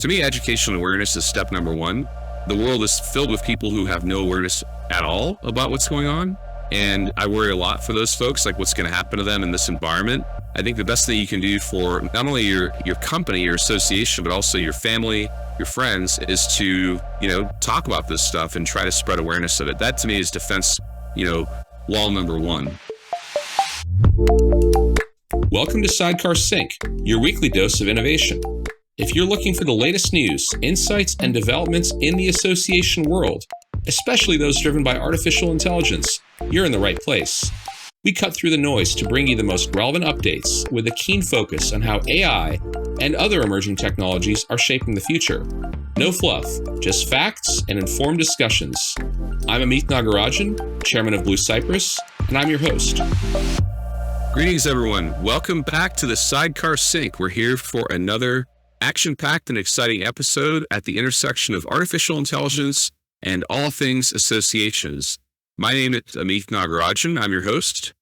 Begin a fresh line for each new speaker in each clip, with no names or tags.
To me, educational awareness is step number one. The world is filled with people who have no awareness at all about what's going on. And I worry a lot for those folks, like what's going to happen to them in this environment. I think the best thing you can do for not only your company, your association, but also your family, your friends, is to, talk about this stuff and try to spread awareness of it. That to me is defense, wall number one.
Welcome to Sidecar Sync, your weekly dose of innovation. If you're looking for the latest news, insights, and developments in the association world, especially those driven by artificial intelligence, you're in the right place. We cut through the noise to bring you the most relevant updates with a keen focus on how AI and other emerging technologies are shaping the future. No fluff, just facts and informed discussions. I'm Amith Nagarajan, Chairman of Blue Cypress, and I'm your host.
Greetings, everyone. Welcome back to the Sidecar Sync. We're here for another action-packed and exciting episode at the intersection of artificial intelligence and all things associations. My name is Amith Nagarajan. I'm your host.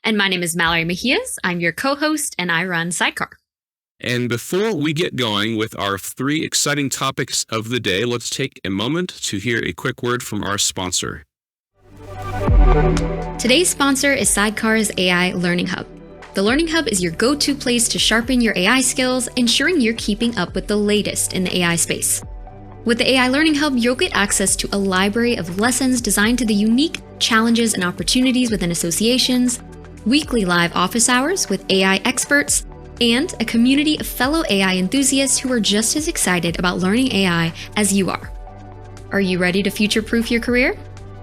And my name is Mallory Mejias. I'm your co-host, and I run Sidecar.
And before we get going with our three exciting topics of the day, let's take a moment to hear a quick word from our sponsor.
Today's sponsor is Sidecar's AI Learning Hub. The Learning Hub is your go-to place to sharpen your AI skills, ensuring you're keeping up with the latest in the AI space. With the AI Learning Hub, you'll get access to a library of lessons designed to the unique challenges and opportunities within associations, weekly live office hours with AI experts, and a community of fellow AI enthusiasts who are just as excited about learning AI as you are. Are you ready to future-proof your career?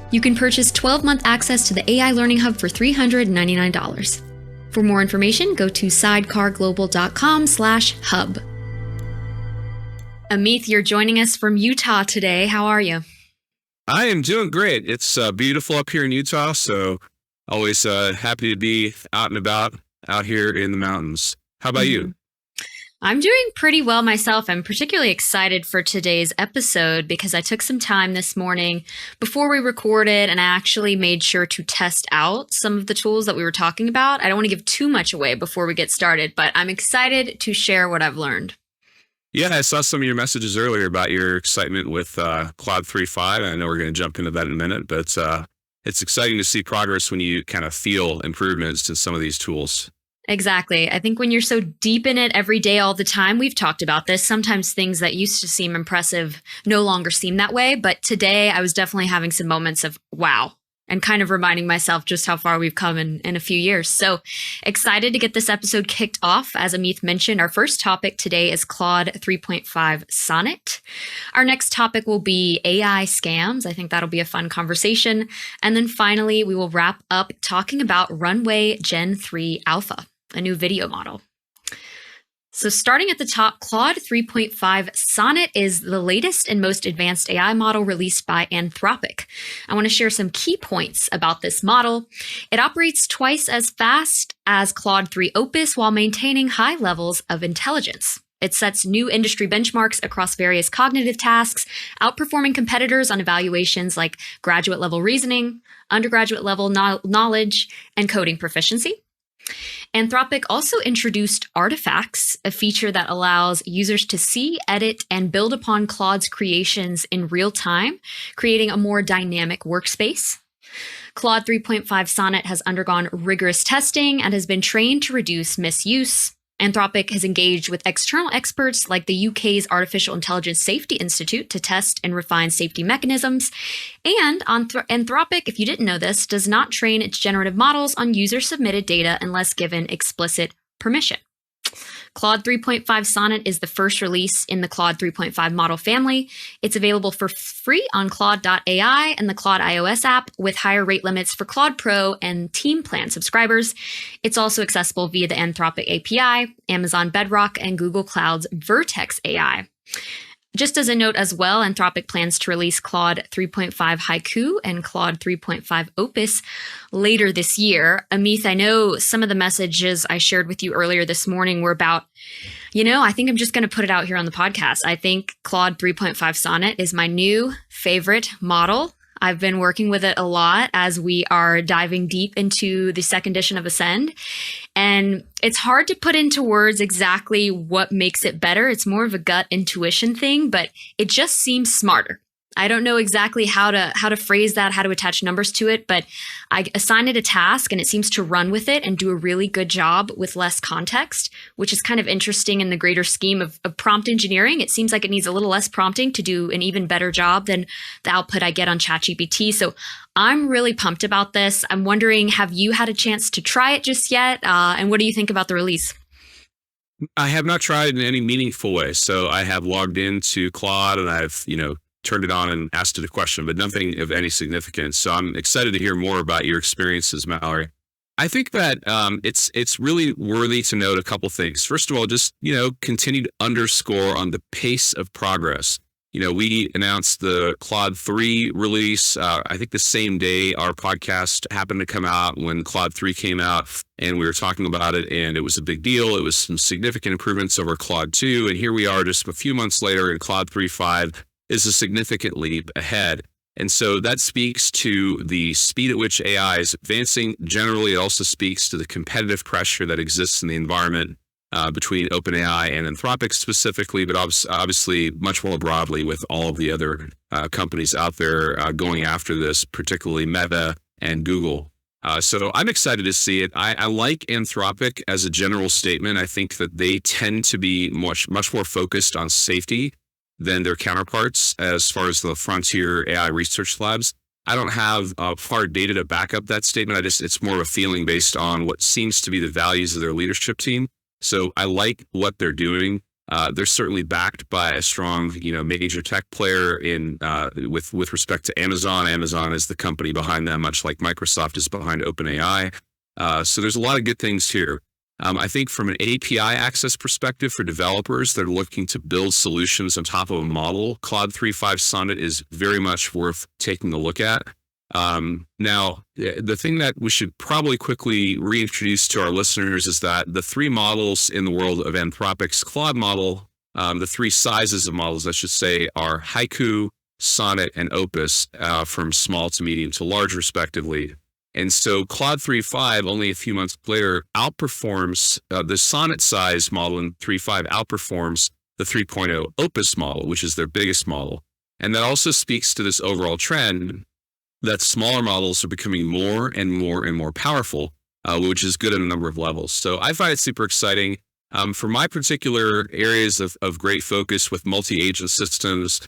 You can purchase 12-month access to the AI Learning Hub for $399. For more information, go to sidecarglobal.com/hub. Amith, you're joining us from Utah today. How are you?
I am doing great. It's beautiful up here in Utah, so always happy to be out and about out here in the mountains. How about you?
I'm doing pretty well myself. I'm particularly excited for today's episode because I took some time this morning before we recorded and I actually made sure to test out some of the tools that we were talking about. I don't want to give too much away before we get started, but I'm excited to share what I've learned.
Yeah, I saw some of your messages earlier about your excitement with Claude 3.5. I know we're going to jump into that in a minute, but it's exciting to see progress when you kind of feel improvements to some of these tools.
Exactly. I think when you're so deep in it every day, all the time, we've talked about this, sometimes things that used to seem impressive no longer seem that way. But today I was definitely having some moments of wow, and kind of reminding myself just how far we've come in a few years. So excited to get this episode kicked off. As Amith mentioned, our first topic today is Claude 3.5 Sonnet. Our next topic will be AI scams. I think that'll be a fun conversation. And then finally, we will wrap up talking about Runway Gen-3 Alpha, a new video model. So starting at the top, Claude 3.5 Sonnet is the latest and most advanced AI model released by Anthropic. I want to share some key points about this model. It operates twice as fast as Claude 3 Opus while maintaining high levels of intelligence. It sets new industry benchmarks across various cognitive tasks, outperforming competitors on evaluations like graduate level reasoning, undergraduate level knowledge, and coding proficiency. Anthropic also introduced Artifacts, a feature that allows users to see, edit, and build upon Claude's creations in real time, creating a more dynamic workspace. Claude 3.5 Sonnet has undergone rigorous testing and has been trained to reduce misuse. Anthropic has engaged with external experts like the UK's Artificial Intelligence Safety Institute to test and refine safety mechanisms. And Anthropic, if you didn't know this, does not train its generative models on user-submitted data unless given explicit permission. Claude 3.5 Sonnet is the first release in the Claude 3.5 model family. It's available for free on Claude.ai and the Claude iOS app with higher rate limits for Claude Pro and Team Plan subscribers. It's also accessible via the Anthropic API, Amazon Bedrock, and Google Cloud's Vertex AI. Just as a note as well, Anthropic plans to release Claude 3.5 Haiku and Claude 3.5 Opus later this year. Amith, I know some of the messages I shared with you earlier this morning were about, I think I'm just going to put it out here on the podcast. I think Claude 3.5 Sonnet is my new favorite model. I've been working with it a lot as we are diving deep into the second edition of Ascend. And it's hard to put into words exactly what makes it better. It's more of a gut intuition thing, but it just seems smarter. I don't know exactly how to phrase that, how to attach numbers to it, but I assign it a task and it seems to run with it and do a really good job with less context, which is kind of interesting in the greater scheme of prompt engineering. It seems like it needs a little less prompting to do an even better job than the output I get on ChatGPT. So I'm really pumped about this. I'm wondering, have you had a chance to try it just yet? And what do you think about the release?
I have not tried it in any meaningful way. So I have logged into Claude and I've, turned it on and asked it a question, but nothing of any significance. So I'm excited to hear more about your experiences, Mallory. I think that it's really worthy to note a couple things. First of all, just, continue to underscore on the pace of progress. We announced the Claude 3 release, I think the same day our podcast happened to come out when Claude 3 came out, and we were talking about it, and it was a big deal. It was some significant improvements over Claude 2, and here we are just a few months later, and Claude 3.5 is a significant leap ahead. And so that speaks to the speed at which AI is advancing. Generally, it also speaks to the competitive pressure that exists in the environment between OpenAI and Anthropic specifically, but obviously much more broadly with all of the other companies out there going after this, particularly Meta and Google. So I'm excited to see it. I like Anthropic as a general statement. I think that they tend to be much more focused on safety than their counterparts as far as the frontier AI research labs. I don't have hard data to back up that statement. It's more of a feeling based on what seems to be the values of their leadership team. So I like what they're doing. They're certainly backed by a strong, major tech player with respect to Amazon. Amazon is the company behind them, much like Microsoft is behind OpenAI. So there's a lot of good things here. I think from an API access perspective for developers that are looking to build solutions on top of a model, Claude 3.5 Sonnet is very much worth taking a look at. Now, the thing that we should probably quickly reintroduce to our listeners is that the three models in the world of Anthropic's Claude model, the three sizes of models, I should say, are Haiku, Sonnet, and Opus, from small to medium to large, respectively. And so Claude 3.5, only a few months later, outperforms the Sonnet size model in 3.5 outperforms the 3.0 Opus model, which is their biggest model. And that also speaks to this overall trend that smaller models are becoming more and more and more powerful, which is good on a number of levels. So I find it super exciting. For my particular areas of great focus with multi-agent systems,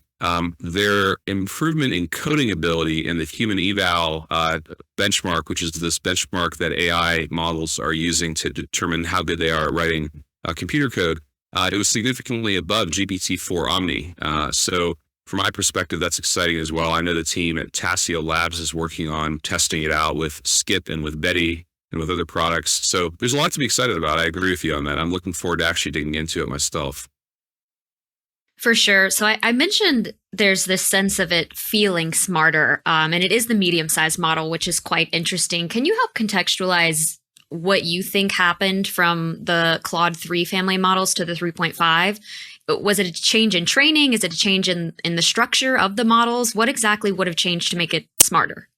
their improvement in coding ability in the human eval benchmark, which is this benchmark that AI models are using to determine how good they are at writing computer code, it was significantly above GPT-4 Omni. So from my perspective, that's exciting as well. I know the team at Tassio Labs is working on testing it out with Skip and with Betty and with other products. So there's a lot to be excited about. I agree with you on that. I'm looking forward to actually digging into it myself.
For sure. So I mentioned there's this sense of it feeling smarter, and it is the medium-sized model, which is quite interesting. Can you help contextualize what you think happened from the Claude 3 family models to the 3.5? Was it a change in training? Is it a change in the structure of the models? What exactly would have changed to make it smarter?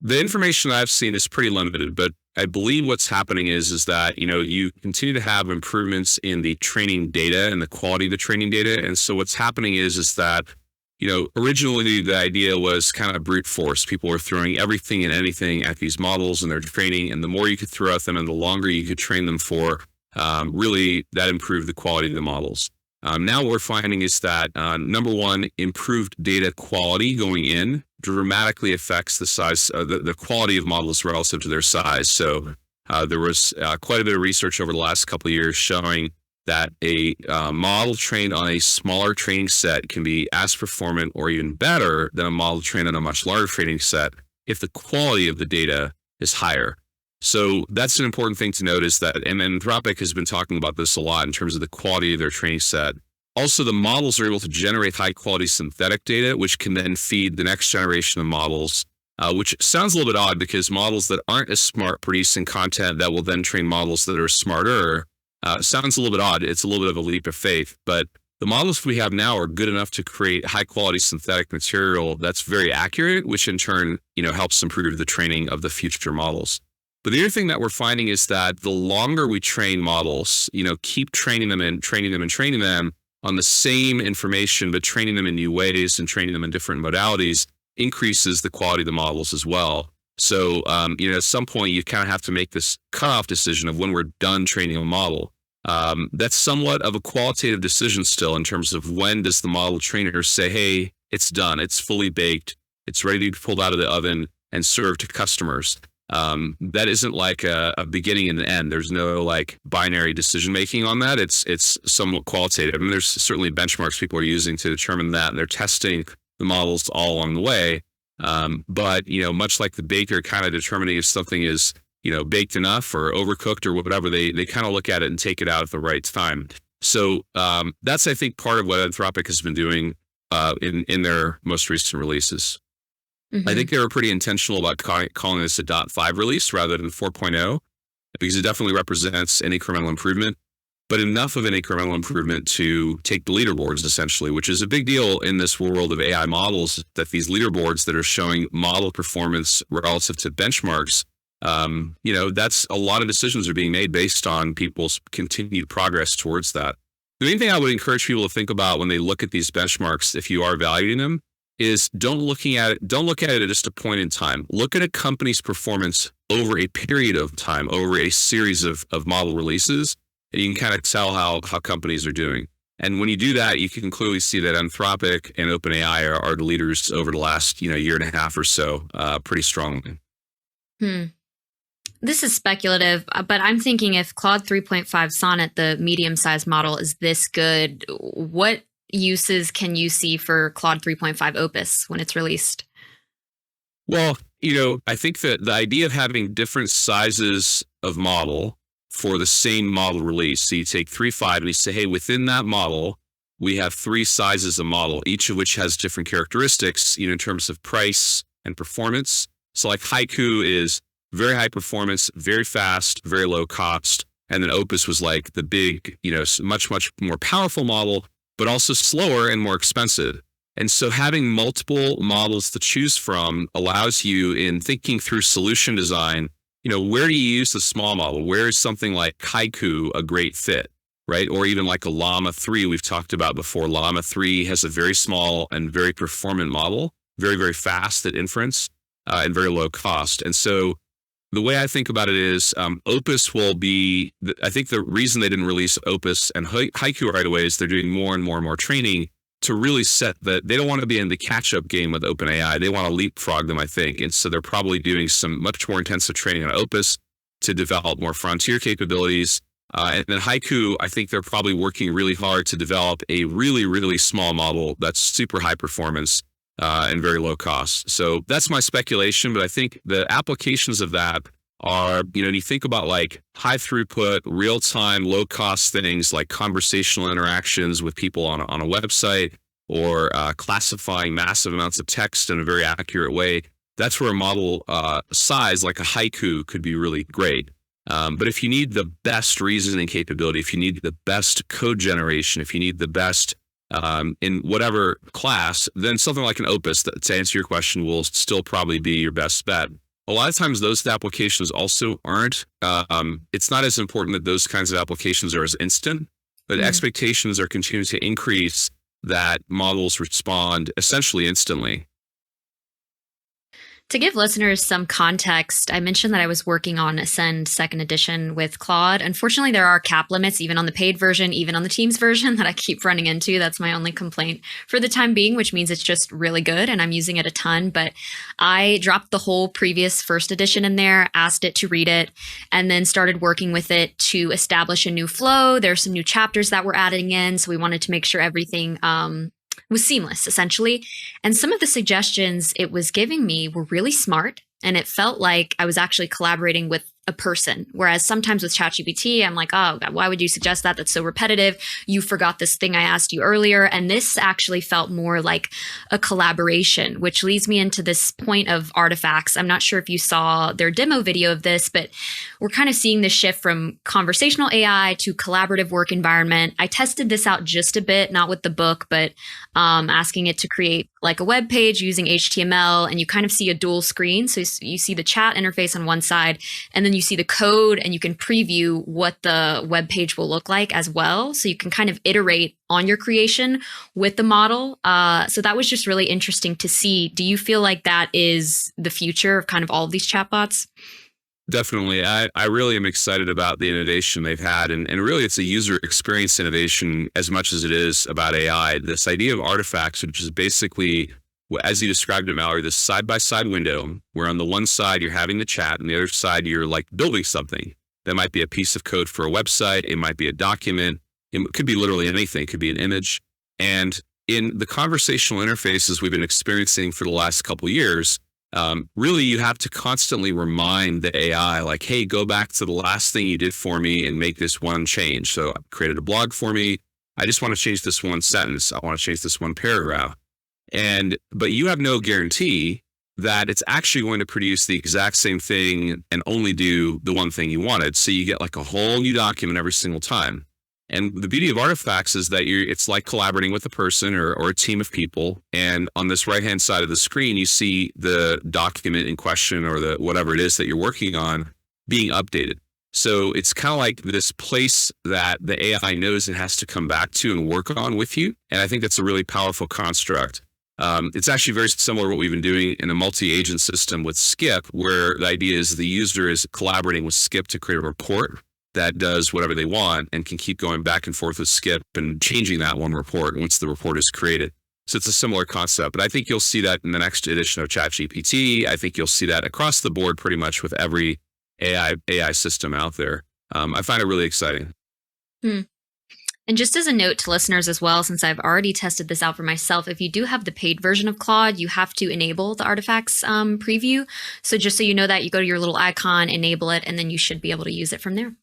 The information I've seen is pretty limited, but I believe what's happening is that, you continue to have improvements in the training data and the quality of the training data. And so what's happening is that, originally the idea was kind of brute force. People were throwing everything and anything at these models and their training. And the more you could throw at them and the longer you could train them for, really that improved the quality of the models. Now what we're finding is that, number one, improved data quality going in dramatically affects the size, the quality of models relative to their size. So there was quite a bit of research over the last couple of years showing that a model trained on a smaller training set can be as performant or even better than a model trained on a much larger training set if the quality of the data is higher. So that's an important thing to note is that, and Anthropic has been talking about this a lot in terms of the quality of their training set. Also, the models are able to generate high quality synthetic data, which can then feed the next generation of models, which sounds a little bit odd because models that aren't as smart producing content that will then train models that are smarter sounds a little bit odd. It's a little bit of a leap of faith, but the models we have now are good enough to create high quality synthetic material that's very accurate, which in turn, helps improve the training of the future models. But the other thing that we're finding is that the longer we train models, keep training them and training them and training them on the same information, but training them in new ways and training them in different modalities increases the quality of the models as well. So, at some point you kind of have to make this cutoff decision of when we're done training a model. That's somewhat of a qualitative decision still in terms of when does the model trainer say, hey, it's done, it's fully baked, it's ready to be pulled out of the oven and served to customers. That isn't like a beginning and an end. There's no like binary decision making on that. It's somewhat qualitative. I mean, there's certainly benchmarks people are using to determine that, and they're testing the models all along the way. But much like the baker kind of determining if something is baked enough or overcooked or whatever, they kind of look at it and take it out at the right time. So that's, I think, part of what Anthropic has been doing in their most recent releases. I think they were pretty intentional about calling this a 0.5 release rather than 4.0, because it definitely represents an incremental improvement, but enough of an incremental improvement to take the leaderboards, essentially, which is a big deal in this world of AI models, that these leaderboards that are showing model performance relative to benchmarks, that's a lot of decisions are being made based on people's continued progress towards that. The main thing I would encourage people to think about when they look at these benchmarks, if you are evaluating them, is don't look at it at just a point in time. Look at a company's performance over a period of time, over a series of model releases, and you can kind of tell how companies are doing. And when you do that, you can clearly see that Anthropic and OpenAI are the leaders over the last year and a half or so, pretty strongly.
This is speculative, but I'm thinking if Claude 3.5 Sonnet, the medium-sized model, is this good, what uses can you see for Claude 3.5 Opus when it's released?
Well, I think that the idea of having different sizes of model for the same model release. So you take 3.5 and you say, hey, within that model, we have 3 sizes of model, each of which has different characteristics, in terms of price and performance. So like Haiku is very high performance, very fast, very low cost. And then Opus was like the big, much, much more powerful model, but also slower and more expensive. And so having multiple models to choose from allows you, in thinking through solution design, where do you use the small model? Where is something like Haiku a great fit, right? Or even like a Llama 3 we've talked about before. Llama 3 has a very small and very performant model, very, very fast at inference, and very low cost. And so the way I think about it is Opus will be, I think the reason they didn't release Opus and Haiku right away is they're doing more and more and more training to really set that. They don't want to be in the catch-up game with OpenAI. They want to leapfrog them, I think. And so they're probably doing some much more intensive training on Opus to develop more frontier capabilities. And then Haiku, I think they're probably working really hard to develop a really, really small model that's super high performance and very low cost. So that's my speculation, but I think the applications of that are, you think about like high throughput, real time, low cost things like conversational interactions with people on a website, or classifying massive amounts of text in a very accurate way. That's where a model size like a Haiku could be really great. But if you need the best reasoning capability, if you need the best code generation, if you need the best in whatever class, then something like an Opus, that, to answer your question, will still probably be your best bet. A lot of times those applications also aren't. It's not as important that those kinds of applications are as instant, but expectations are continuing to increase that models respond essentially instantly.
To give listeners some context, I mentioned that I was working on Ascend 2nd edition with Claude. Unfortunately, there are cap limits, even on the paid version, even on the Teams version, that I keep running into. That's my only complaint for the time being, which means it's just really good and I'm using it a ton. But I dropped the whole previous 1st edition in there, asked it to read it, and then started working with it to establish a new flow. There's some new chapters that we're adding in, so we wanted to make sure everything was seamless, essentially. And some of the suggestions it was giving me were really smart, and it felt like I was actually collaborating with a person. Whereas sometimes with ChatGPT, I'm like, oh God, why would you suggest that? That's so repetitive. You forgot this thing I asked you earlier. And this actually felt more like a collaboration, which leads me into this point of artifacts. I'm not sure if you saw their demo video of this, but we're kind of seeing this shift from conversational AI to collaborative work environment. I tested this out just a bit, not with the book, but asking it to create like a web page using HTML, and you kind of see a dual screen. So you see the chat interface on one side, and then you see the code, and you can preview what the web page will look like as well. So you can kind of iterate on your creation with the model. So that was just really interesting to see. Do you feel like that is the future of kind of all of these chatbots?
Definitely. I really am excited about the innovation they've had. And really, it's a user experience innovation as much as it is about AI. This idea of artifacts, which is basically, as you described it, Mallory, this side-by-side window where on the one side you're having the chat and the other side you're like building something. That might be a piece of code for a website. It might be a document. It could be literally anything. It could be an image. And in the conversational interfaces we've been experiencing for the last couple of years, really, you have to constantly remind the AI, like, hey, go back to the last thing you did for me and make this one change. So I created a blog for me. I just want to change this one sentence. I want to change this one paragraph. But you have no guarantee that it's actually going to produce the exact same thing and only do the one thing you wanted. So you get like a whole new document every single time. And the beauty of artifacts is that it's like collaborating with a person or a team of people. And on this right-hand side of the screen, you see the document in question or the whatever it is that you're working on being updated. So it's kind of like this place that the AI knows it has to come back to and work on with you. And I think that's a really powerful construct. It's actually very similar to what we've been doing in a multi-agent system with Skip, where the idea is the user is collaborating with Skip to create a report that does whatever they want and can keep going back and forth with Skip and changing that one report once the report is created. So it's a similar concept, but I think you'll see that in the next edition of ChatGPT. I think you'll see that across the board pretty much with every AI system out there. I find it really exciting.
And just as a note to listeners as well, since I've already tested this out for myself, if you do have the paid version of Claude, you have to enable the artifacts preview. So just so you know that, you go to your little icon, enable it, and then you should be able to use it from there.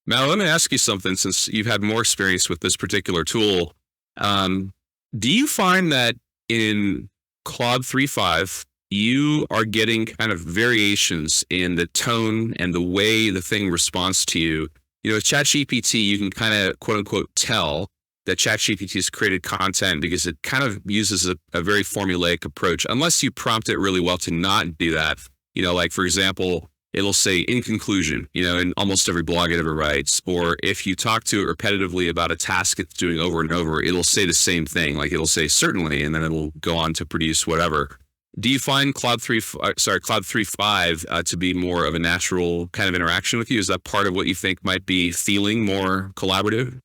Now, let me ask you something, since you've had more experience with this particular tool. Do you find that in Claude 3.5, you are getting kind of variations in the tone and the way the thing responds to you? You know, with ChatGPT, you can kind of, quote unquote, tell that ChatGPT has created content because it kind of uses a very formulaic approach, unless you prompt it really well to not do that. You know, like, for example, it'll say in conclusion, you know, in almost every blog it ever writes. Or if you talk to it repetitively about a task it's doing over and over, it'll say the same thing. Like it'll say certainly, and then it'll go on to produce whatever. Do you find Claude 3.5 to be more of a natural kind of interaction with you? Is that part of what you think might be feeling more collaborative?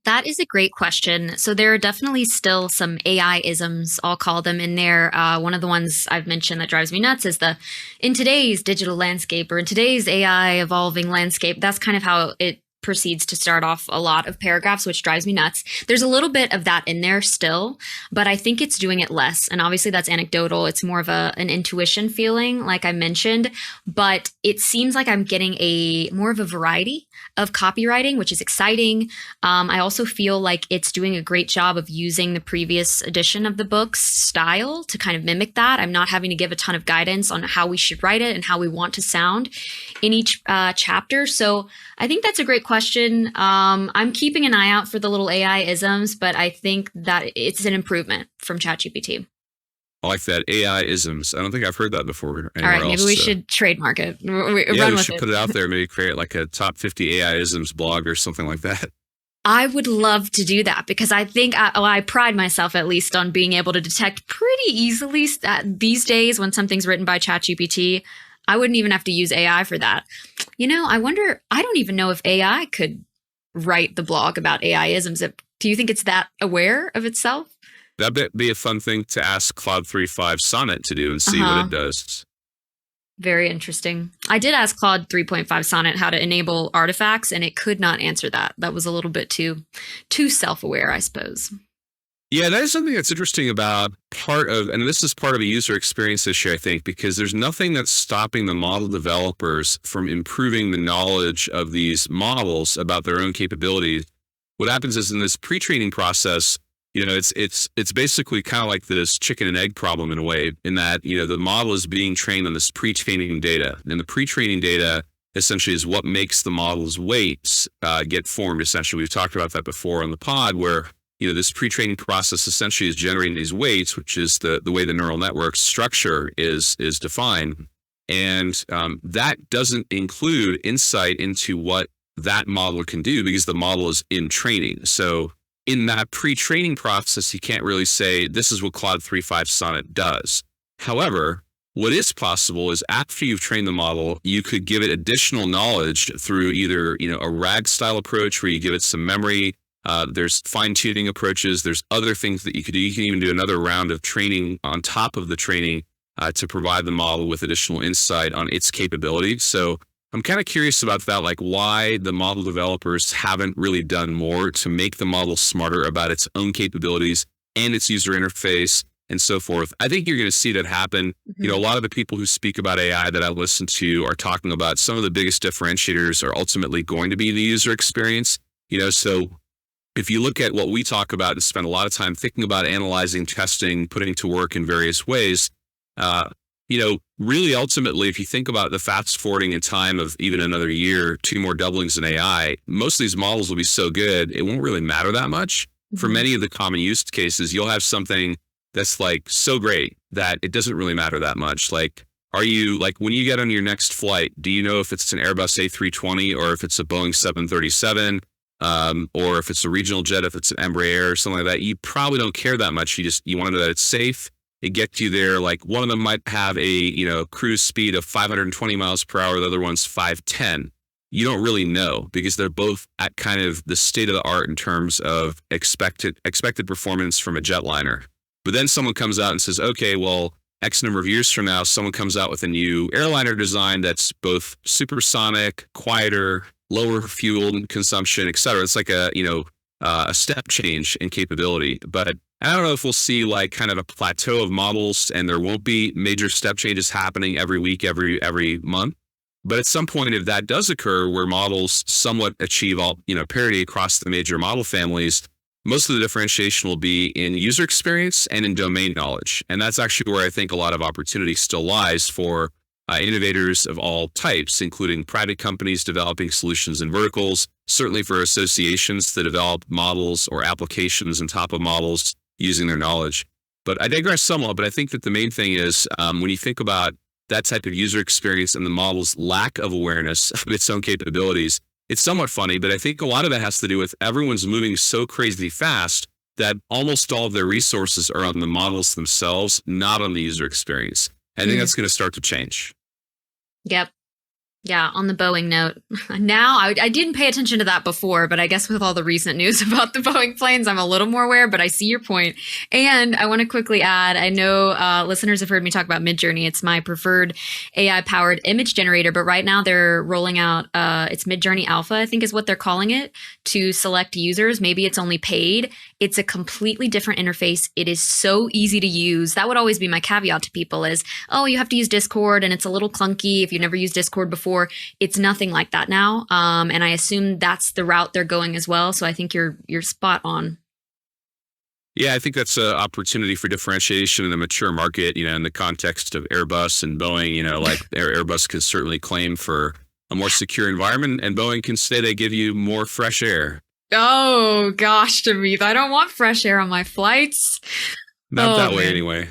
That is a great question. So there are definitely still some AI isms, I'll call them, in there. One of the ones I've mentioned that drives me nuts is the in today's digital landscape or in today's AI evolving landscape. That's kind of how it proceeds to start off a lot of paragraphs, which drives me nuts. There's a little bit of that in there still, but I think it's doing it less. And obviously that's anecdotal. It's more of an intuition feeling, like I mentioned, but it seems like I'm getting more of a variety of copywriting, which is exciting. I also feel like it's doing a great job of using the previous edition of the book's style to kind of mimic that. I'm not having to give a ton of guidance on how we should write it and how we want to sound in each chapter. So I think that's a great question. I'm keeping an eye out for the little AI isms, but I think that it's an improvement from ChatGPT.
I like that, AI isms. I don't think I've heard that before.
All right, maybe
else,
we should trademark it.
We should put it out there. Maybe create like a top 50 AI isms blog or something like that.
I would love to do that because I think I pride myself at least on being able to detect pretty easily these days when something's written by ChatGPT. I wouldn't even have to use AI for that. You know, I don't even know if AI could write the blog about AI-isms. Do you think it's that aware of itself?
That'd be a fun thing to ask Claude 3.5 Sonnet to do and see what it does.
Very interesting. I did ask Claude 3.5 Sonnet how to enable artifacts, and it could not answer that. That was a little bit too self-aware, I suppose.
Yeah, that is something that's interesting about and this is part of a user experience issue, I think, because there's nothing that's stopping the model developers from improving the knowledge of these models about their own capabilities. What happens is in this pre-training process, you know, it's basically kind of like this chicken and egg problem in a way, in that, you know, the model is being trained on this pre-training data, and the pre-training data essentially is what makes the model's weights get formed. Essentially, we've talked about that before on the pod, where this pre-training process essentially is generating these weights, which is the way the neural network structure is defined. And that doesn't include insight into what that model can do because the model is in training. So in that pre-training process, you can't really say this is what Claude 3.5 Sonnet does. However, what is possible is after you've trained the model, you could give it additional knowledge through either a RAG style approach where you give it some memory. There's fine-tuning approaches. There's other things that you could do. You can even do another round of training on top of the training to provide the model with additional insight on its capabilities. So I'm kind of curious about that, like why the model developers haven't really done more to make the model smarter about its own capabilities and its user interface and so forth. I think you're going to see that happen.
Mm-hmm.
A lot of the people who speak about AI that I listen to are talking about some of the biggest differentiators are ultimately going to be the user experience. So if you look at what we talk about and spend a lot of time thinking about analyzing, testing, putting to work in various ways, really ultimately, if you think about the fast forwarding in time of even another year, 2 more doublings in AI, most of these models will be so good, it won't really matter that much. Mm-hmm. For many of the common use cases, you'll have something that's like so great that it doesn't really matter that much. Like, are you like when you get on your next flight, do you know if it's an Airbus A320 or if it's a Boeing 737? Or if it's a regional jet, if it's an Embraer or something like that, you probably don't care that much. You want to know that it's safe. It gets you there. Like one of them might have a, cruise speed of 520 miles per hour. The other one's 510. You don't really know because they're both at kind of the state of the art in terms of expected performance from a jetliner. But then someone comes out and says, okay, well, X number of years from now, someone comes out with a new airliner design that's both supersonic, quieter, lower fuel consumption, et cetera. It's like a step change in capability. But I don't know if we'll see like kind of a plateau of models and there won't be major step changes happening every week, every month. But at some point, if that does occur where models somewhat achieve all, parity across the major model families, most of the differentiation will be in user experience and in domain knowledge. And that's actually where I think a lot of opportunity still lies for innovators of all types, including private companies developing solutions in verticals, certainly for associations that develop models or applications on top of models using their knowledge. But I digress somewhat, but I think that the main thing is when you think about that type of user experience and the model's lack of awareness of its own capabilities, it's somewhat funny, but I think a lot of that has to do with everyone's moving so crazy fast that almost all of their resources are on the models themselves, not on the user experience. I think that's going to start to change.
Yep. Yeah, on the Boeing note, now I didn't pay attention to that before, but I guess with all the recent news about the Boeing planes, I'm a little more aware, but I see your point. And I want to quickly add, I know listeners have heard me talk about Midjourney. It's my preferred AI-powered image generator, but right now they're rolling out it's Midjourney Alpha, I think is what they're calling it, to select users. Maybe it's only paid. It's a completely different interface. It is so easy to use. That would always be my caveat to people is, oh, you have to use Discord and it's a little clunky if you've never used Discord before. It's nothing like that now. And I assume that's the route they're going as well. So I think you're spot on.
Yeah, I think that's an opportunity for differentiation in the mature market, in the context of Airbus and Boeing, like Airbus could certainly claim for a more secure environment and Boeing can say they give you more fresh air.
Oh, gosh, Amith, I don't want fresh air on my flights.
Not that way anyway.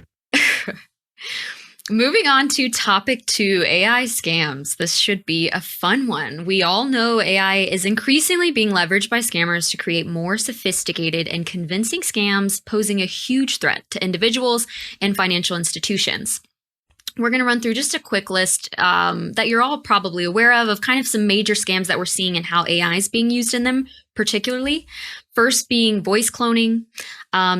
Moving on to topic 2, AI scams. This should be a fun one. We all know AI is increasingly being leveraged by scammers to create more sophisticated and convincing scams, posing a huge threat to individuals and financial institutions. We're going to run through just a quick list that you're all probably aware of kind of some major scams that we're seeing and how AI is being used in them, particularly. First being voice cloning.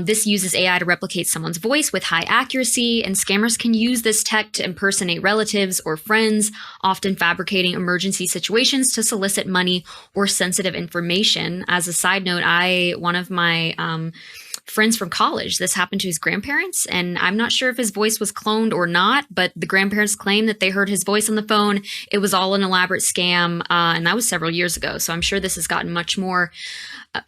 This uses AI to replicate someone's voice with high accuracy, and scammers can use this tech to impersonate relatives or friends, often fabricating emergency situations to solicit money or sensitive information. As a side note, one of my friends from college. This happened to his grandparents, and I'm not sure if his voice was cloned or not, but the grandparents claim that they heard his voice on the phone. It was all an elaborate scam, and that was several years ago. So I'm sure this has gotten much more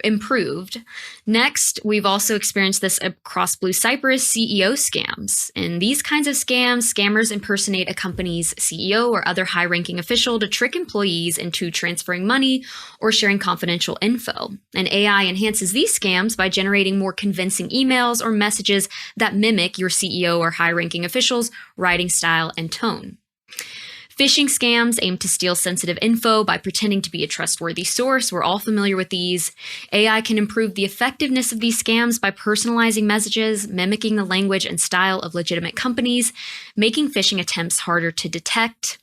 improved. Next, we've also experienced this across Blue Cypress CEO scams. In these kinds of scams, scammers impersonate a company's CEO or other high-ranking official to trick employees into transferring money or sharing confidential info. And AI enhances these scams by generating more convincing emails or messages that mimic your CEO or high-ranking official's writing style and tone. Phishing scams aim to steal sensitive info by pretending to be a trustworthy source. We're all familiar with these. AI can improve the effectiveness of these scams by personalizing messages, mimicking the language and style of legitimate companies, making phishing attempts harder to detect.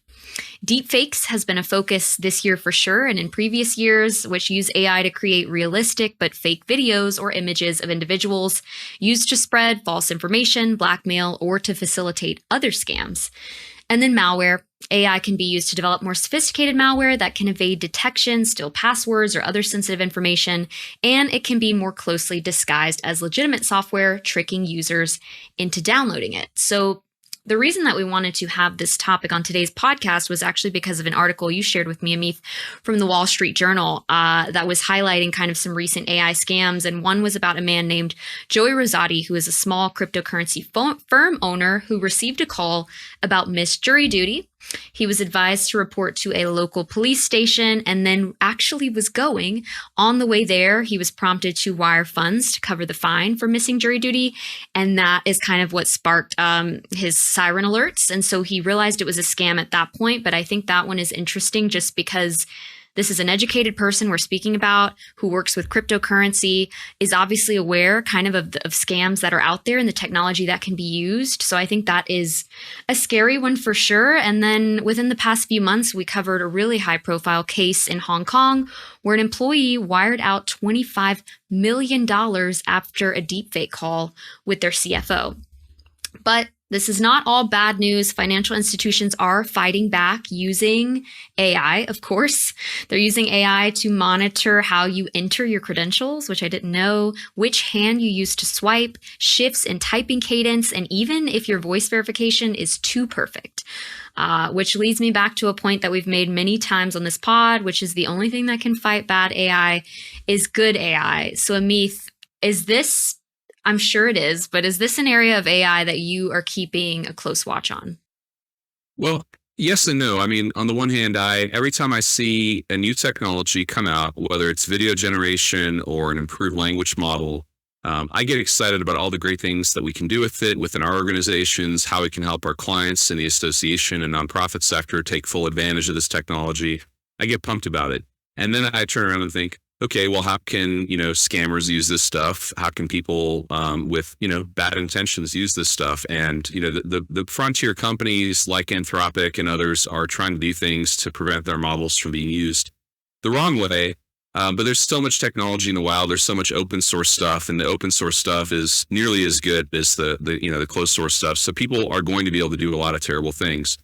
Deepfakes has been a focus this year for sure, and in previous years, which use AI to create realistic but fake videos or images of individuals used to spread false information, blackmail, or to facilitate other scams. And then malware. AI can be used to develop more sophisticated malware that can evade detection, steal passwords, or other sensitive information, and it can be more closely disguised as legitimate software, tricking users into downloading it. So the reason that we wanted to have this topic on today's podcast was actually because of an article you shared with me, Amith, from the Wall Street Journal that was highlighting kind of some recent AI scams. And one was about a man named Joey Rosati, who is a small cryptocurrency firm owner who received a call about missed jury duty. He was advised to report to a local police station and then actually was going. On the way there, he was prompted to wire funds to cover the fine for missing jury duty. And that is kind of what sparked his siren alerts. And so he realized it was a scam at that point. But I think that one is interesting just because this is an educated person we're speaking about who works with cryptocurrency, is obviously aware kind of scams that are out there and the technology that can be used. So I think that is a scary one for sure. And then within the past few months, we covered a really high profile case in Hong Kong where an employee wired out $25 million after a deepfake call with their CFO. But this is not all bad news. Financial institutions are fighting back using AI, of course. They're using AI to monitor how you enter your credentials, which I didn't know, which hand you use to swipe, shifts in typing cadence, and even if your voice verification is too perfect. Which leads me back to a point that we've made many times on this pod, which is the only thing that can fight bad AI is good AI. So Amith, is this... I'm sure it is, but is this an area of AI that you are keeping a close watch on?
Well, yes and no. I mean, on the one hand, every time I see a new technology come out, whether it's video generation or an improved language model, I get excited about all the great things that we can do with it within our organizations, how we can help our clients in the association and nonprofit sector take full advantage of this technology. I get pumped about it. And then I turn around and think, okay, well, how can, scammers use this stuff? How can people with, bad intentions use this stuff? And, the frontier companies like Anthropic and others are trying to do things to prevent their models from being used the wrong way. But there's so much technology in the wild. There's so much open source stuff, and the open source stuff is nearly as good as the closed source stuff. So people are going to be able to do a lot of terrible things.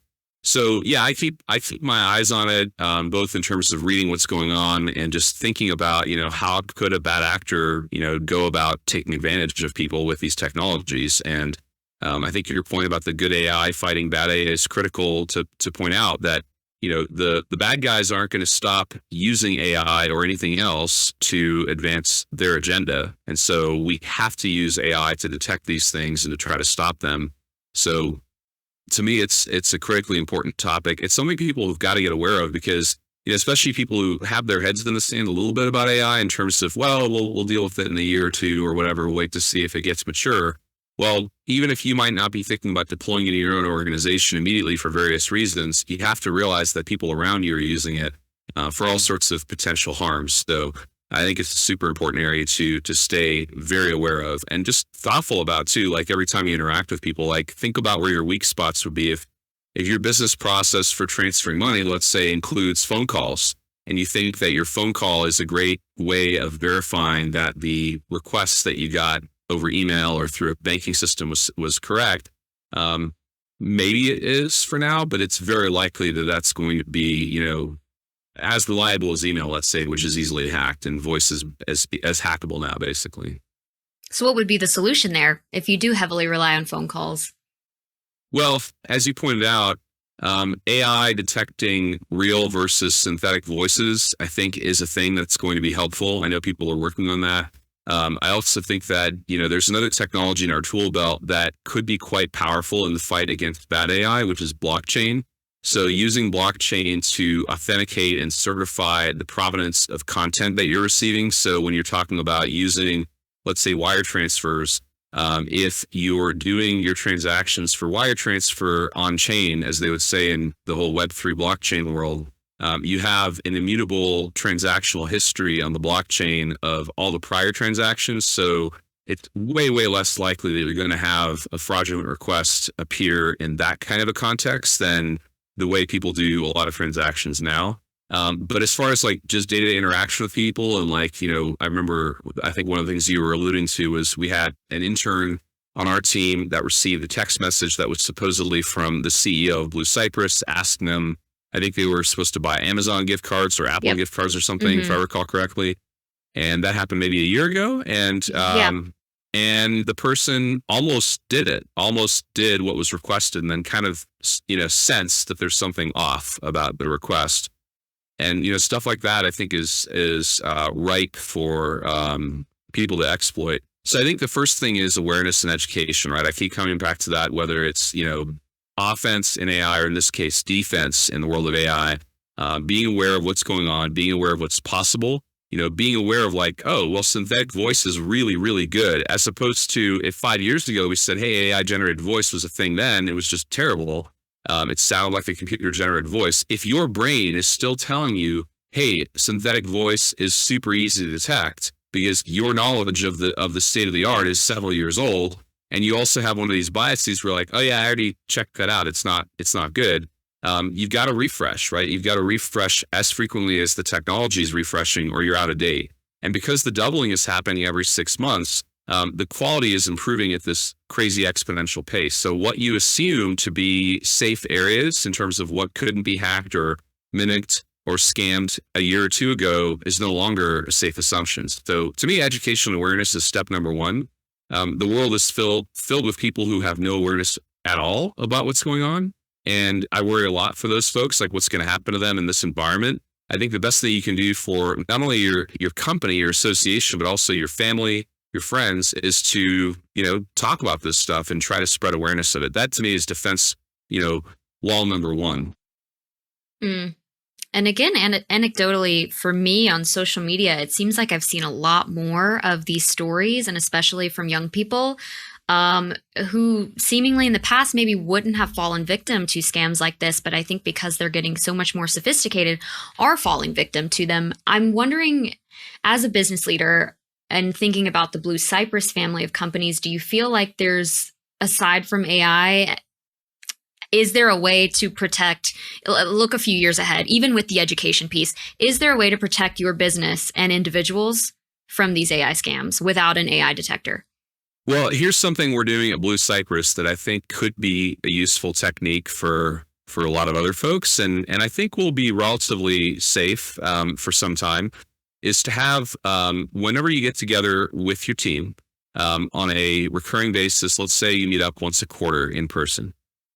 So yeah, I keep my eyes on it, both in terms of reading what's going on and just thinking about, how could a bad actor, go about taking advantage of people with these technologies. And I think your point about the good AI fighting bad AI is critical to point out that, the bad guys aren't going to stop using AI or anything else to advance their agenda. And so we have to use AI to detect these things and to try to stop them. So to me, it's a critically important topic. It's something people have got to get aware of because, especially people who have their heads in the sand a little bit about AI in terms of, well, we'll deal with it in a year or two or whatever. We'll wait to see if it gets mature. Well, even if you might not be thinking about deploying it in your own organization immediately for various reasons, you have to realize that people around you are using it for all sorts of potential harms. So I think it's a super important area to stay very aware of and just thoughtful about too. Like every time you interact with people, like think about where your weak spots would be. If your business process for transferring money, let's say, includes phone calls, and you think that your phone call is a great way of verifying that the requests that you got over email or through a banking system was correct, maybe it is for now, but it's very likely that that's going to be, as reliable as email, let's say, which is easily hacked, and voice is as hackable now, basically.
So what would be the solution there if you do heavily rely on phone calls?
Well, as you pointed out, AI detecting real versus synthetic voices, I think, is a thing that's going to be helpful. I know people are working on that. I also think that, there's another technology in our tool belt that could be quite powerful in the fight against bad AI, which is blockchain. So using blockchain to authenticate and certify the provenance of content that you're receiving. So when you're talking about using, let's say, wire transfers, if you're doing your transactions for wire transfer on chain, as they would say in the whole Web3 blockchain world, you have an immutable transactional history on the blockchain of all the prior transactions. So it's way, way less likely that you're going to have a fraudulent request appear in that kind of a context than the way people do a lot of transactions now. But as far as like just day-to-day interaction with people and like, I remember, I think one of the things you were alluding to was we had an intern on our team that received a text message that was supposedly from the CEO of Blue Cypress asking them, I think they were supposed to buy Amazon gift cards or Apple gift cards or something, if I recall correctly. And that happened maybe a year ago. And the person almost did what was requested, and then kind of, sensed that there's something off about the request. And, stuff like that, I think is ripe for people to exploit. So I think the first thing is awareness and education, right? I keep coming back to that, whether it's, offense in AI, or in this case, defense in the world of AI, being aware of what's going on, being aware of what's possible, being aware of like, oh, well, synthetic voice is really, really good, as opposed to if 5 years ago we said, hey, AI generated voice was a thing then, it was just terrible. It sounded like the computer generated voice. If your brain is still telling you, hey, synthetic voice is super easy to detect because your knowledge of the state of the art is several years old, and you also have one of these biases where like, oh yeah, I already checked that out, it's not good. You've got to refresh, right? You've got to refresh as frequently as the technology is refreshing, or you're out of date. And because the doubling is happening every 6 months, the quality is improving at this crazy exponential pace. So what you assume to be safe areas in terms of what couldn't be hacked or mimicked or scammed a year or two ago is no longer a safe assumption. So to me, educational awareness is step number one. The world is filled with people who have no awareness at all about what's going on. And I worry a lot for those folks, like what's going to happen to them in this environment. I think the best thing you can do for not only your company, your association, but also your family, your friends, is to, talk about this stuff and try to spread awareness of it. That to me is defense, wall number one.
And again, anecdotally, for me on social media, it seems like I've seen a lot more of these stories, and especially from young people who seemingly in the past maybe wouldn't have fallen victim to scams like this, but I think because they're getting so much more sophisticated, are falling victim to them. I'm wondering, as a business leader and thinking about the Blue Cypress family of companies, do you feel like there's, aside from AI, is there a way to protect, look a few years ahead, even with the education piece, is there a way to protect your business and individuals from these AI scams without an AI detector?
Well, here's something we're doing at Blue Cypress that I think could be a useful technique for a lot of other folks, and I think will be relatively safe for some time, is to have, whenever you get together with your team on a recurring basis, let's say you meet up once a quarter in person.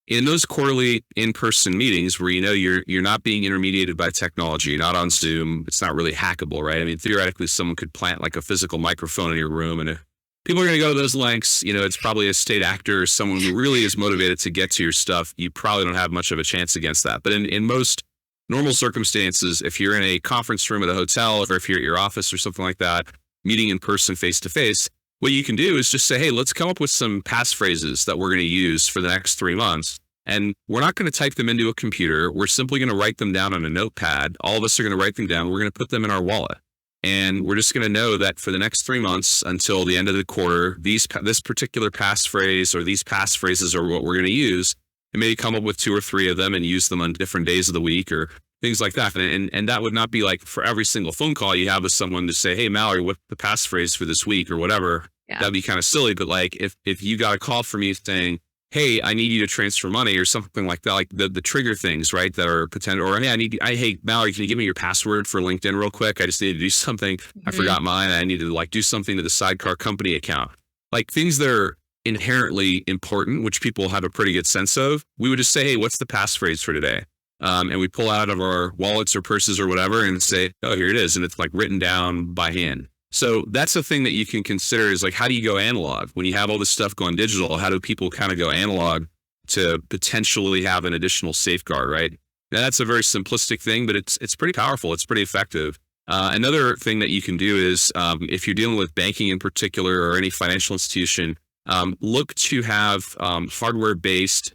In those quarterly in-person meetings where you're not being intermediated by technology, you're not on Zoom, it's not really hackable, right? I mean, theoretically, someone could plant like a physical microphone in your room, and if people are going to go to those lengths, it's probably a state actor or someone who really is motivated to get to your stuff. You probably don't have much of a chance against that. But in most normal circumstances, if you're in a conference room at a hotel, or if you're at your office or something like that, meeting in person face-to-face, what you can do is just say, hey, let's come up with some passphrases that we're going to use for the next 3 months. And we're not going to type them into a computer. We're simply going to write them down on a notepad. All of us are going to write them down. We're going to put them in our wallet. And we're just going to know that for the next 3 months until the end of the quarter, this particular passphrase or these passphrases are what we're going to use. And maybe come up with 2 or 3 of them and use them on different days of the week or things like that. And that would not be like for every single phone call you have with someone to say, hey, Mallory, what's the passphrase for this week or whatever. Yeah. That'd be kind of silly. But like if you got a call from me saying, hey, I need you to transfer money or something like that, like the trigger things, right, that are potential, or hey, Mallory, can you give me your password for LinkedIn real quick? I just need to do something. I forgot mine. I need to like do something to the sidecar company account. like things that are inherently important, which people have a pretty good sense of, we would just say, hey, what's the passphrase for today? And we pull out of our wallets or purses or whatever and say, oh, here it is. And it's like written down by hand. So that's the thing that you can consider is like, how do you go analog? When you have all this stuff going digital, how do people kind of go analog to potentially have an additional safeguard, right? Now, that's a very simplistic thing, but it's pretty powerful. It's pretty effective. Another thing that you can do is if you're dealing with banking in particular or any financial institution, look to have hardware-based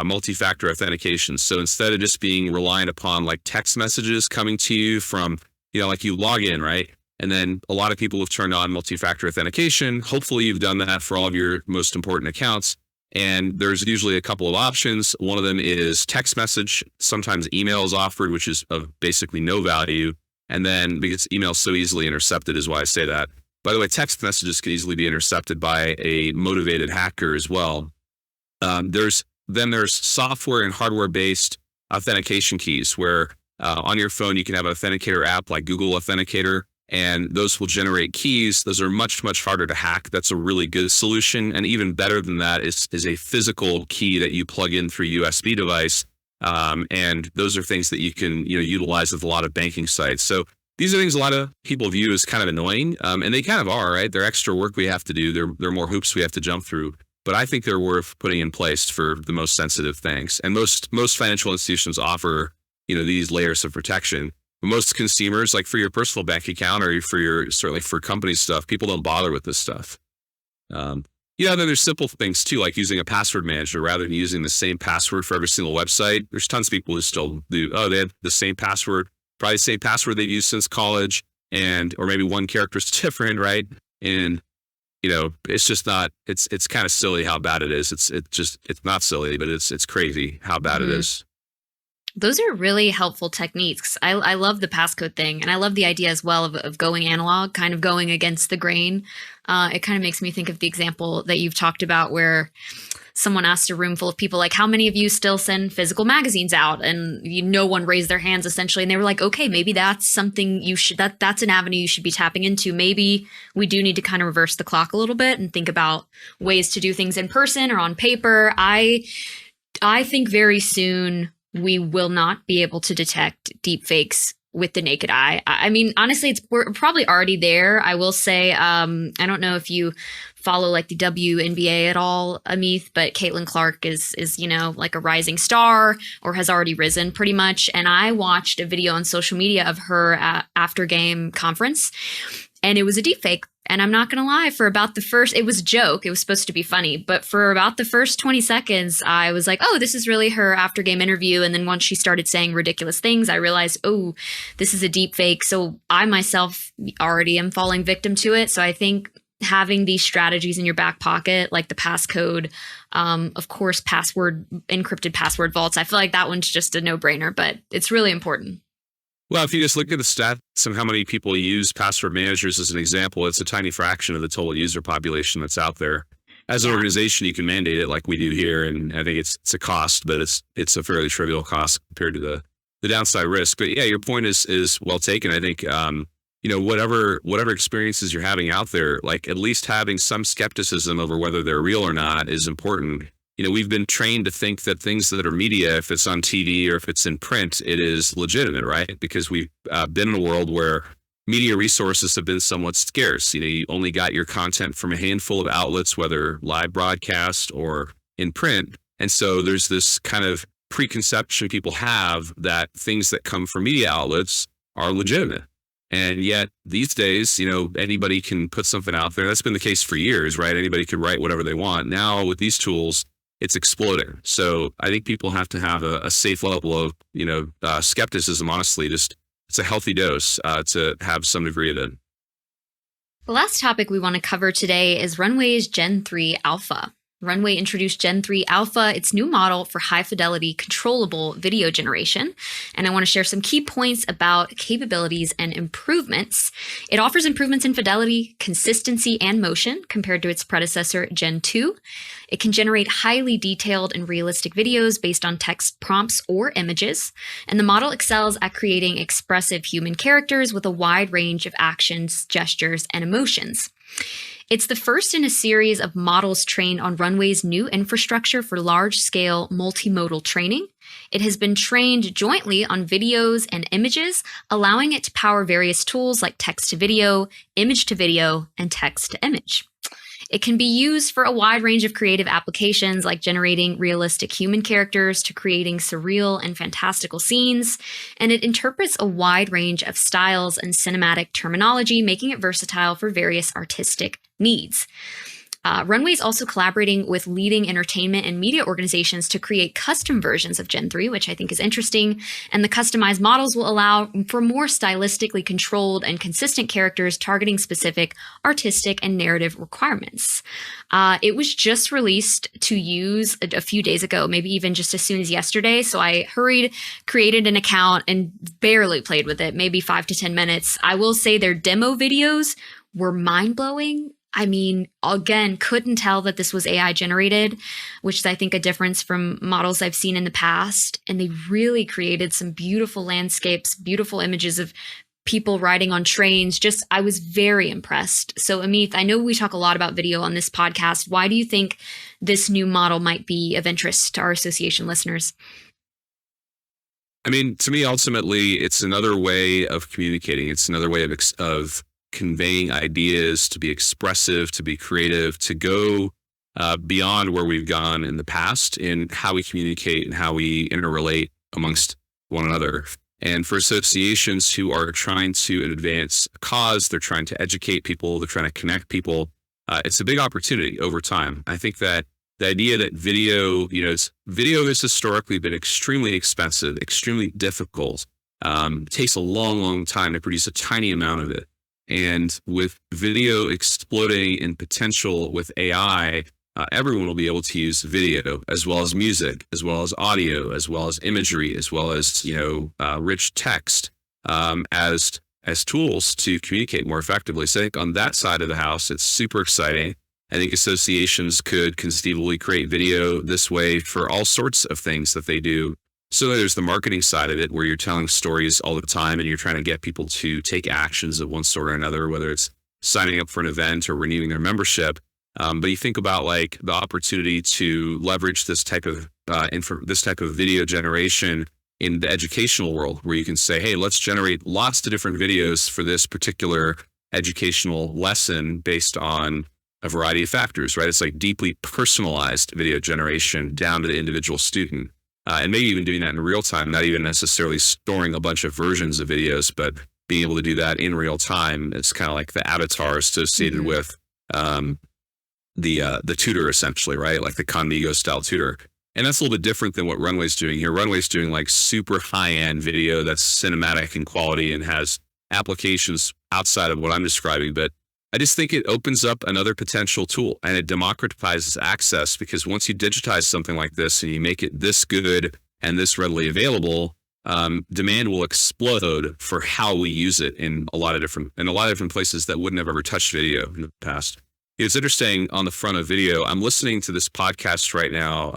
multi-factor authentication. So instead of just being reliant upon like text messages coming to you from, like you log in, right? And then a lot of people have turned on multi-factor authentication. Hopefully you've done that for all of your most important accounts. And there's usually a couple of options. One of them is text message. Sometimes email is offered, which is of basically no value. And then because email is so easily intercepted is why I say that. By the way, text messages can easily be intercepted by a motivated hacker as well. There's software and hardware-based authentication keys where on your phone you can have an authenticator app like Google Authenticator, and those will generate keys. Those are much, much harder to hack. That's a really good solution. And even better than that is a physical key that you plug in through a USB device. And those are things that you can utilize with a lot of banking sites. So these are things a lot of people view as kind of annoying, and they kind of are, right? They're extra work we have to do. They're more hoops we have to jump through. But I think they're worth putting in place for the most sensitive things. And most financial institutions offer these layers of protection. But most consumers, like for your personal bank account or certainly for company stuff, people don't bother with this stuff. Then there's simple things too, like using a password manager rather than using the same password for every single website. There's tons of people who still do. Oh, they have the same password. Probably the same password they've used since college, or maybe one character is different, right? And it's just not. It's kind of silly how bad it is. It's not silly, but it's crazy how bad it is.
Those are really helpful techniques. I love the passcode thing, and I love the idea as well of going analog, kind of going against the grain. It kind of makes me think of the example that you've talked about where someone asked a room full of people, like, how many of you still send physical magazines out? And no one raised their hands essentially. And they were like, okay, maybe that's something that's an avenue you should be tapping into. Maybe we do need to kind of reverse the clock a little bit and think about ways to do things in person or on paper. I think very soon we will not be able to detect deep fakes with the naked eye. I mean, honestly, we're probably already there. I will say, I don't know if you follow like the WNBA at all, Amith, but Caitlin Clark is like a rising star or has already risen pretty much. And I watched a video on social media of her after game conference, and it was a deep fake. And I'm not going to lie, for about it was a joke. It was supposed to be funny. But for about the first 20 seconds, I was like, oh, this is really her after game interview. And then once she started saying ridiculous things, I realized, oh, this is a deep fake. So I myself already am falling victim to it. So I think having these strategies in your back pocket, like the passcode, of course, encrypted password vaults, I feel like that one's just a no-brainer, but it's really important.
Well, if you just look at the stats and how many people use password managers as an example, it's a tiny fraction of the total user population that's out there. As an organization, you can mandate it like we do here, and I think it's a cost, but it's a fairly trivial cost compared to the downside risk. But yeah, your point is well taken. I think whatever experiences you're having out there, like at least having some skepticism over whether they're real or not is important. We've been trained to think that things that are media, if it's on TV or if it's in print, it is legitimate, right? Because we've been in a world where media resources have been somewhat scarce. You only got your content from a handful of outlets, whether live broadcast or in print. And so there's this kind of preconception people have that things that come from media outlets are legitimate. And yet these days, anybody can put something out there. That's been the case for years, right? Anybody can write whatever they want. Now with these tools, it's exploding. So I think people have to have a safe level of, skepticism, honestly. Just it's a healthy dose to have some degree of it.
The last topic we want to cover today is Runway's Gen-3 Alpha. Runway introduced Gen-3 Alpha, its new model for high-fidelity controllable video generation. And I want to share some key points about capabilities and improvements. It offers improvements in fidelity, consistency, and motion compared to its predecessor, Gen-2. It can generate highly detailed and realistic videos based on text prompts or images. And the model excels at creating expressive human characters with a wide range of actions, gestures, and emotions. It's the first in a series of models trained on Runway's new infrastructure for large-scale multimodal training. It has been trained jointly on videos and images, allowing it to power various tools like text-to-video, image-to-video, and text-to-image. It can be used for a wide range of creative applications, like generating realistic human characters to creating surreal and fantastical scenes, and it interprets a wide range of styles and cinematic terminology, making it versatile for various artistic needs. Runway is also collaborating with leading entertainment and media organizations to create custom versions of Gen-3, which I think is interesting. And the customized models will allow for more stylistically controlled and consistent characters targeting specific artistic and narrative requirements. It was just released to use a few days ago, maybe even just as soon as yesterday. So I hurried, created an account, and barely played with it, maybe 5 to 10 minutes. I will say their demo videos were mind-blowing. I mean, again, couldn't tell that this was AI generated, which is, I think, a difference from models I've seen in the past. And they really created some beautiful landscapes, beautiful images of people riding on trains. Just, I was very impressed. So, Amith, I know we talk a lot about video on this podcast. Why do you think this new model might be of interest to our association listeners?
I mean, to me, ultimately, it's another way of communicating. It's another way of conveying ideas, to be expressive, to be creative, to go beyond where we've gone in the past in how we communicate and how we interrelate amongst one another. And for associations who are trying to advance a cause, they're trying to educate people, they're trying to connect people, it's a big opportunity over time. I think that the idea that video has historically been extremely expensive, extremely difficult, takes a long, long time to produce a tiny amount of it. And with video exploding in potential with AI, everyone will be able to use video as well as music, as well as audio, as well as imagery, as well as, rich text, as tools to communicate more effectively. So I think on that side of the house, it's super exciting. I think associations could conceivably create video this way for all sorts of things that they do. So there's the marketing side of it, where you're telling stories all the time and you're trying to get people to take actions of one sort or another, whether it's signing up for an event or renewing their membership. But you think about like the opportunity to leverage this type of video generation in the educational world, where you can say, hey, let's generate lots of different videos for this particular educational lesson based on a variety of factors, right? It's like deeply personalized video generation down to the individual student. And maybe even doing that in real time, not even necessarily storing a bunch of versions of videos, but being able to do that in real time. It's kind of like the avatar associated with the tutor, essentially, right? Like the Conmigo style tutor. And that's a little bit different than what Runway's doing here. Runway's doing like super high-end video that's cinematic in quality and has applications outside of what I'm describing. But I just think it opens up another potential tool, and it democratizes access, because once you digitize something like this and you make it this good and this readily available, demand will explode for how we use it in a lot of different places that wouldn't have ever touched video in the past. It's interesting, on the front of video, I'm listening to this podcast right now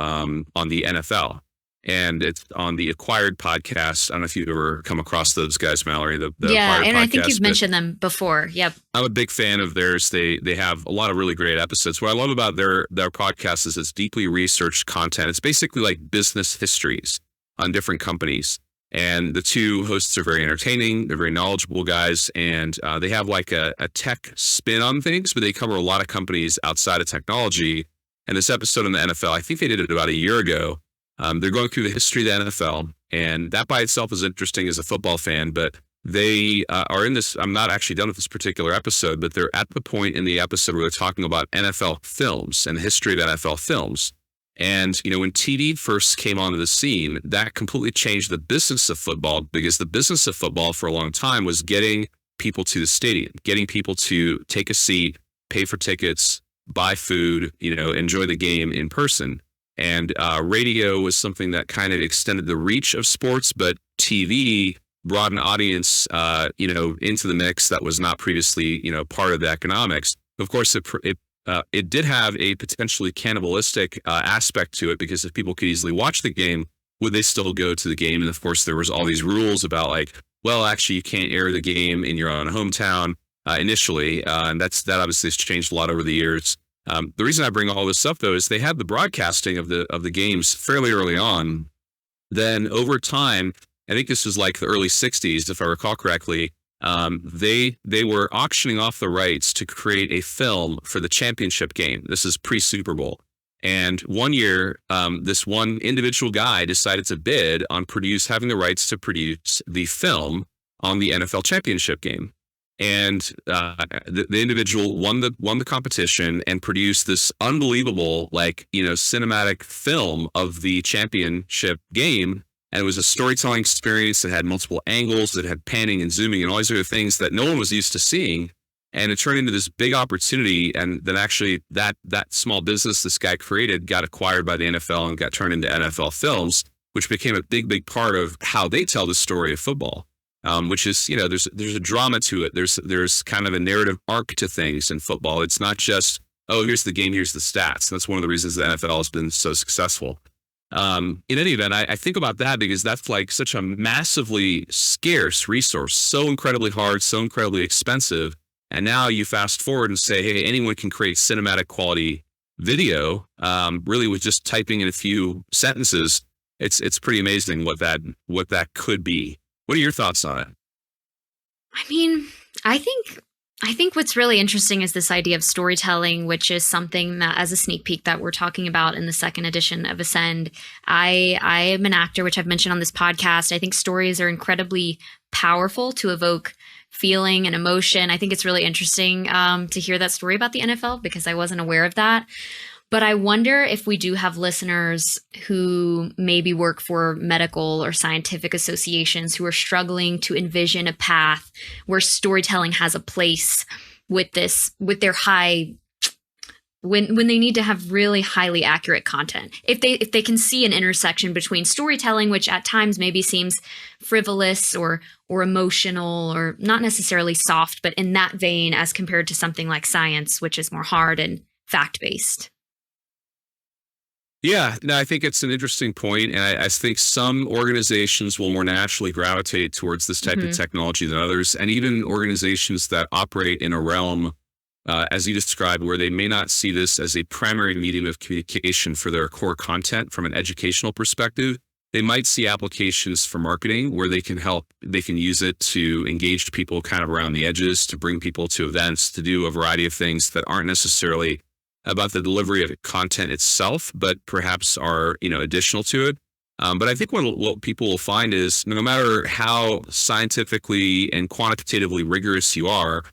on the NFL, and it's on the Acquired podcast. I don't know if you've ever come across those guys, Mallory. The
yeah,
Acquired
and
podcast,
I think you've mentioned them before. Yep.
I'm a big fan of theirs. They have a lot of really great episodes. What I love about their podcast is it's deeply researched content. It's basically like business histories on different companies. And the two hosts are very entertaining. They're very knowledgeable guys, and they have like a tech spin on things, but they cover a lot of companies outside of technology. And this episode on the NFL, I think they did it about a year ago. They're going through the history of the NFL, and that by itself is interesting as a football fan, but they are in this, I'm not actually done with this particular episode, but they're at the point in the episode where they're talking about NFL films and the history of NFL films. And, when TV first came onto the scene, that completely changed the business of football, because the business of football for a long time was getting people to the stadium, getting people to take a seat, pay for tickets, buy food, enjoy the game in person. And radio was something that kind of extended the reach of sports, but TV brought an audience, into the mix that was not previously, part of the economics. Of course, it did have a potentially cannibalistic aspect to it, because if people could easily watch the game, would they still go to the game? And of course, there was all these rules about like, well, actually, you can't air the game in your own hometown. initially, and that obviously has changed a lot over the years. The reason I bring all this up though is they had the broadcasting of the games fairly early on. Then over time, I think this was like the early '60s, if I recall correctly. They were auctioning off the rights to create a film for the championship game. This is pre-Super Bowl. And one year, this one individual guy decided to bid on having the rights to produce the film on the NFL championship game. And the individual won the competition and produced this unbelievable, cinematic film of the championship game. And it was a storytelling experience that had multiple angles, that had panning and zooming and all these other things that no one was used to seeing. And it turned into this big opportunity. And then actually that small business this guy created got acquired by the NFL and got turned into NFL Films, which became a big part of how they tell the story of football. Which is, there's a drama to it. There's kind of a narrative arc to things in football. It's not just, oh, here's the game, here's the stats. That's one of the reasons the NFL has been so successful. In any event, I think about that because that's like such a massively scarce resource, so incredibly hard, so incredibly expensive. And now you fast forward and say, hey, anyone can create cinematic quality video, really with just typing in a few sentences. It's pretty amazing what that could be. What are your thoughts on it?
I mean, I think what's really interesting is this idea of storytelling, which is something that, as a sneak peek, that we're talking about in the second edition of Ascend. I am an actor, which I've mentioned on this podcast. I think stories are incredibly powerful to evoke feeling and emotion. I think it's really interesting to hear that story about the NFL because I wasn't aware of that. But I wonder if we do have listeners who maybe work for medical or scientific associations who are struggling to envision a path where storytelling has a place with their when they need to have really highly accurate content. If they can see an intersection between storytelling, which at times maybe seems frivolous or emotional or not necessarily soft, but in that vein as compared to something like science, which is more hard and fact-based.
Yeah, no, I think it's an interesting point, and I think some organizations will more naturally gravitate towards this type of technology than others, and even organizations that operate in a realm, as you described, where they may not see this as a primary medium of communication for their core content from an educational perspective. They might see applications for marketing where they can use it to engage people kind of around the edges, to bring people to events, to do a variety of things that aren't necessarily about the delivery of content itself, but perhaps are, additional to it. But I think what people will find is no matter how scientifically and quantitatively rigorous you are,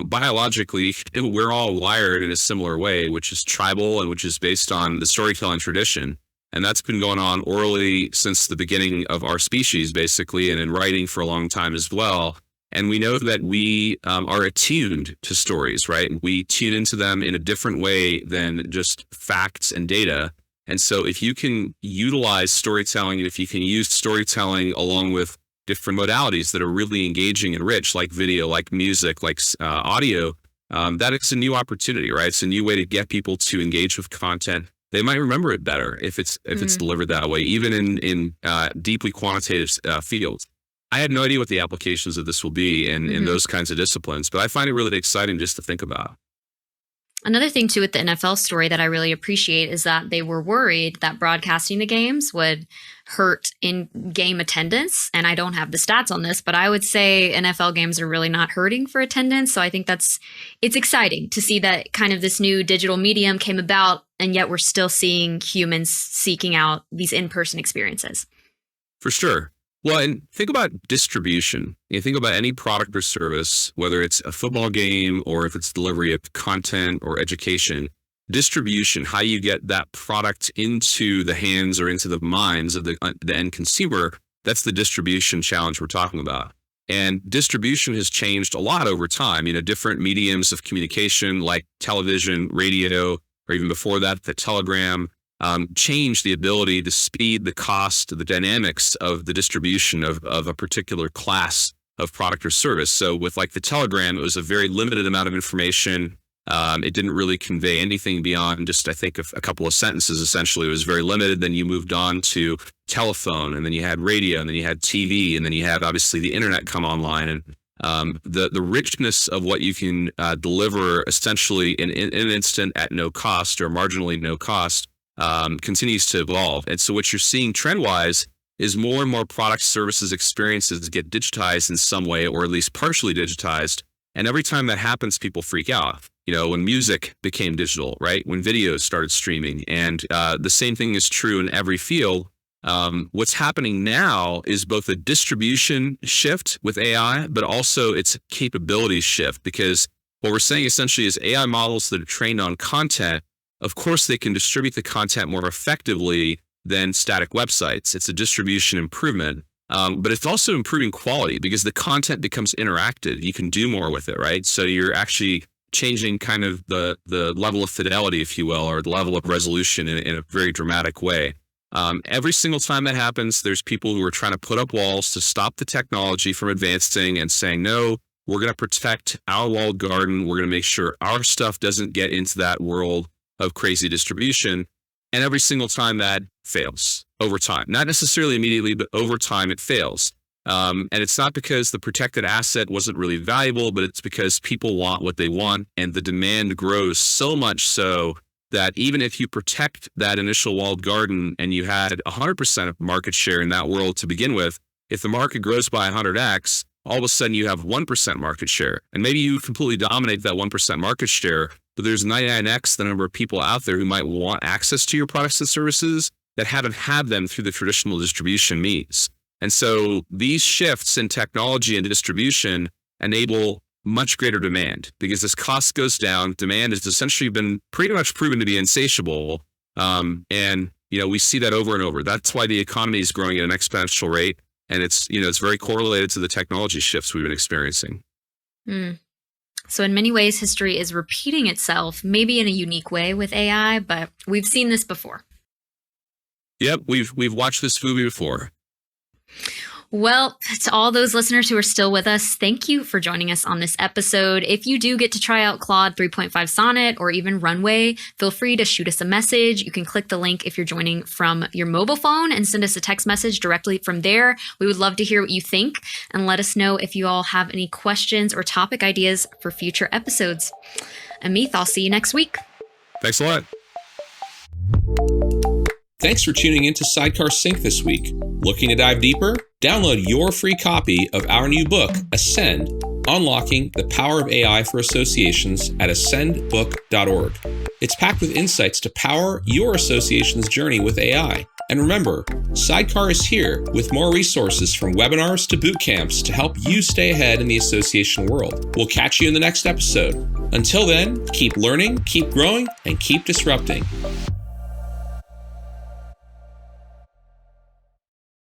biologically, we're all wired in a similar way, which is tribal and which is based on the storytelling tradition. And that's been going on orally since the beginning of our species, basically, and in writing for a long time as well. And we know that we are attuned to stories, right? We tune into them in a different way than just facts and data. And so if you can utilize storytelling, and if you can use storytelling along with different modalities that are really engaging and rich, like video, like music, like audio, that it's a new opportunity, right? It's a new way to get people to engage with content. They might remember it better if it's delivered that way, even in deeply quantitative fields. I had no idea what the applications of this will be in those kinds of disciplines, but I find it really exciting just to think about.
Another thing, too, with the NFL story that I really appreciate is that they were worried that broadcasting the games would hurt in-game attendance. And I don't have the stats on this, but I would say NFL games are really not hurting for attendance. So I think it's exciting to see that kind of this new digital medium came about, and yet we're still seeing humans seeking out these in-person experiences.
For sure. Well, and think about distribution. You think about any product or service, whether it's a football game or if it's delivery of content or education, distribution, how you get that product into the hands or into the minds of the end consumer, that's the distribution challenge we're talking about. And distribution has changed a lot over time. Different mediums of communication like television, radio, or even before that, the telegram, change the ability, the speed, the cost, the dynamics of the distribution of a particular class of product or service. So with like the telegram, it was a very limited amount of information. It didn't really convey anything beyond just, I think, a couple of sentences. Essentially, it was very limited. Then you moved on to telephone, and then you had radio, and then you had TV, and then you had obviously the internet come online. And The richness of what you can deliver essentially in an instant at no cost or marginally no cost continues to evolve. And so what you're seeing trend-wise is more and more products, services, experiences get digitized in some way, or at least partially digitized. And every time that happens, people freak out. When music became digital, right? When videos started streaming, and the same thing is true in every field. What's happening now is both a distribution shift with AI, but also it's a capability shift, because what we're saying essentially is AI models that are trained on content, of course, they can distribute the content more effectively than static websites. It's a distribution improvement, but it's also improving quality because the content becomes interactive. You can do more with it, right? So you're actually changing kind of the level of fidelity, if you will, or the level of resolution in a very dramatic way. Every single time that happens, there's people who are trying to put up walls to stop the technology from advancing and saying, no, we're going to protect our walled garden. We're going to make sure our stuff doesn't get into that world of crazy distribution. And every single time that fails over time, not necessarily immediately, but over time it fails. And it's not because the protected asset wasn't really valuable, but it's because people want what they want, and the demand grows so much so that even if you protect that initial walled garden and you had 100% of market share in that world to begin with, if the market grows by 100x, all of a sudden you have 1% market share. And maybe you completely dominate that 1% market share, but there's 99x the number of people out there who might want access to your products and services that haven't had them through the traditional distribution means. And so these shifts in technology and distribution enable much greater demand, because as cost goes down, demand has essentially been pretty much proven to be insatiable. And we see that over and over. That's why the economy is growing at an exponential rate. And it's very correlated to the technology shifts we've been experiencing.
So in many ways, history is repeating itself, maybe in a unique way with AI, but we've seen this before.
Yep, we've watched this movie before.
Well, to all those listeners who are still with us, thank you for joining us on this episode. If you do get to try out Claude 3.5 Sonnet or even Runway, feel free to shoot us a message. You can click the link if you're joining from your mobile phone and send us a text message directly from there. We would love to hear what you think, and let us know if you all have any questions or topic ideas for future episodes. Amith, I'll see you next week.
Thanks a lot.
Thanks for tuning in to Sidecar Sync this week. Looking to dive deeper? Download your free copy of our new book, Ascend, Unlocking the Power of AI for Associations at ascendbook.org. It's packed with insights to power your association's journey with AI. And remember, Sidecar is here with more resources from webinars to boot camps to help you stay ahead in the association world. We'll catch you in the next episode. Until then, keep learning, keep growing, and keep disrupting.